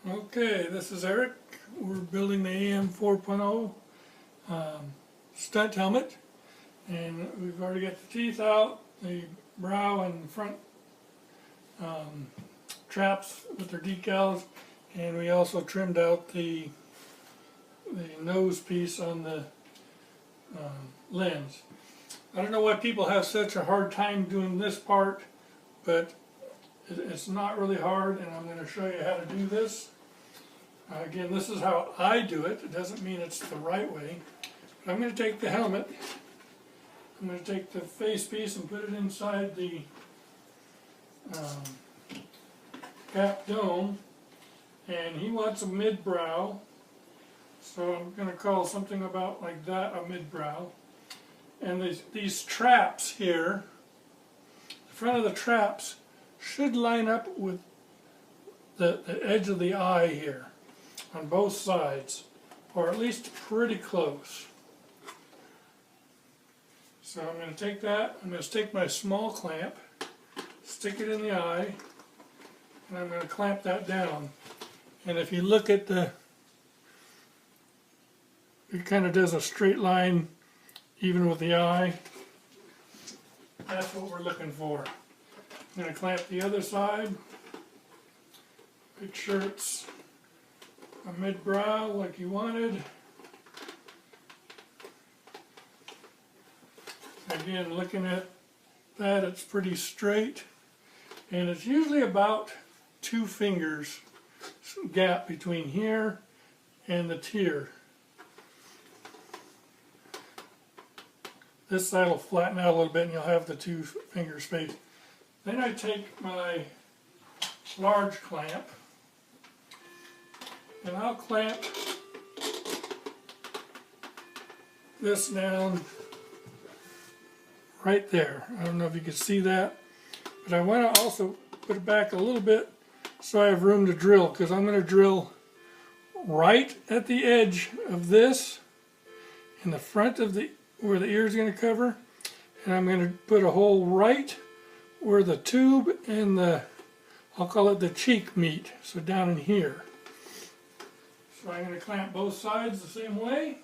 Okay, this is Eric. We're building the AM 4.0 stunt helmet, and we've already got the teeth out, the brow and front traps with their decals, and we also trimmed out the nose piece on the lens. I don't know why people have such a hard time doing this part, but it's not really hard, and I'm going to show you how to do this. Again, this is how I do it. It doesn't mean it's the right way. But I'm going to take the helmet, I'm going to take the face piece and put it inside the cap dome, and he wants a mid-brow, so I'm going to call something about like that a mid-brow. And these traps here, the front of the traps should line up with the edge of the eye here on both sides, or at least pretty close. So I'm going to take that, I'm going to take my small clamp, stick it in the eye, and I'm going to clamp that down. And if you look at it kind of does a straight line even with the eye. That's what we're looking for. I'm going to clamp the other side, make sure it's a mid-brow like you wanted. Again, looking at that, it's pretty straight, and it's usually about 2 fingers gap between here and the tear. This side will flatten out a little bit and you'll have the 2 finger space. Then I take my large clamp and I'll clamp this down right there. I don't know if you can see that, but I want to also put it back a little bit so I have room to drill, because I'm going to drill right at the edge of this in the front of where the ear is going to cover, and I'm going to put a hole right where the tube and I'll call it the cheek meet, so down in here. So I'm going to clamp both sides the same way.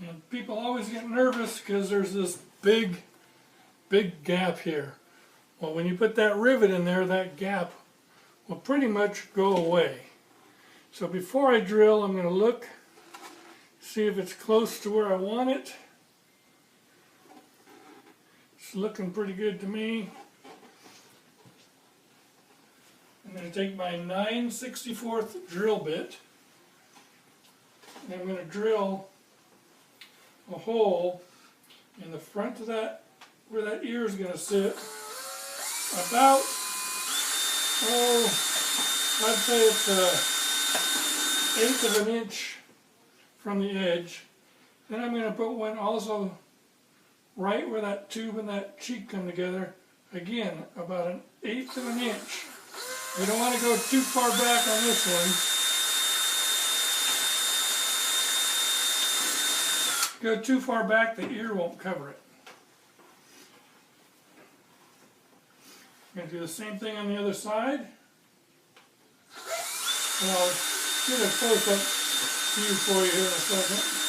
And people always get nervous because there's this big gap here. Well, when you put that rivet in there, that gap will pretty much go away. So before I drill, I'm going to look, see if it's close to where I want it. It's looking pretty good to me. I'm going to take my 9/64 drill bit, and I'm going to drill a hole in the front of that, where that ear is going to sit, about, I'd say it's 1/8 of an inch from the edge. Then I'm going to put one also right where that tube and that cheek come together, again about 1/8 of an inch. You don't want to go too far back on this one. Go too far back, the ear won't cover it. I'm going to do the same thing on the other side. And I'll get a close-up view for you here in a second.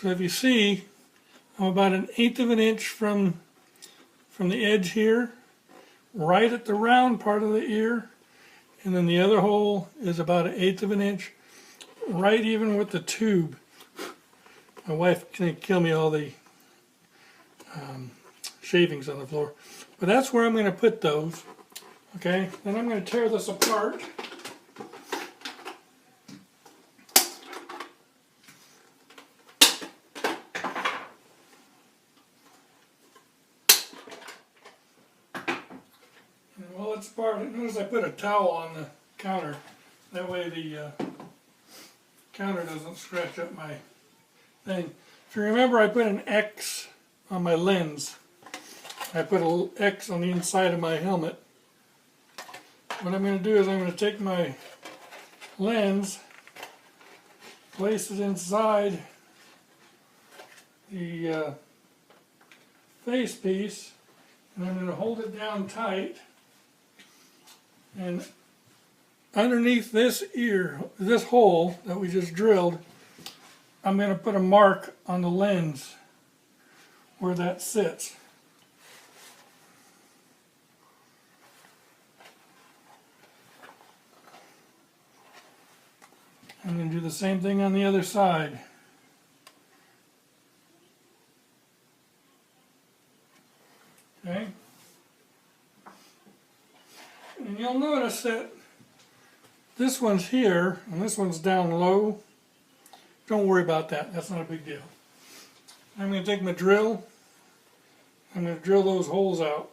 So if you see, I'm about 1/8 of an inch from the edge here, right at the round part of the ear, and then the other hole is about 1/8 of an inch, right even with the tube. My wife can kill me all the shavings on the floor, but that's where I'm going to put those. Okay, then I'm going to tear this apart. Well, it's part. Notice I put a towel on the counter. That way the counter doesn't scratch up my thing. If you remember, I put an X on my lens. I put a little X on the inside of my helmet what I'm going to do is I'm going to take my lens, place it inside the face piece, and I'm going to hold it down tight, and underneath this this hole that we just drilled, I'm going to put a mark on the lens where that sits. I'm going to do the same thing on the other side. Okay? And you'll notice that this one's here and this one's down low. Don't worry about that. That's not a big deal. I'm going to take my drill. I'm going to drill those holes out.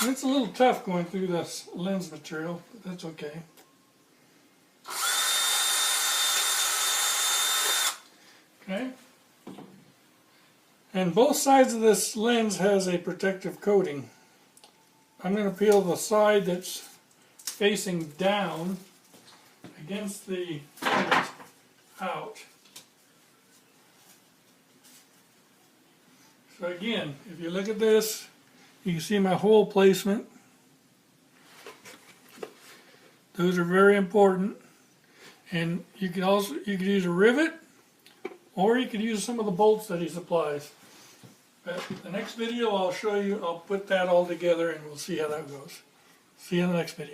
And it's a little tough going through this lens material, but that's okay. Okay? And both sides of this lens has a protective coating. I'm going to peel the side that's facing down against the helmet out. So again, if you look at this, you can see my hole placement. Those are very important. And you could use a rivet, or you could use some of the bolts that he supplies. But the next video I'll show you, I'll put that all together and we'll see how that goes. See you in the next video.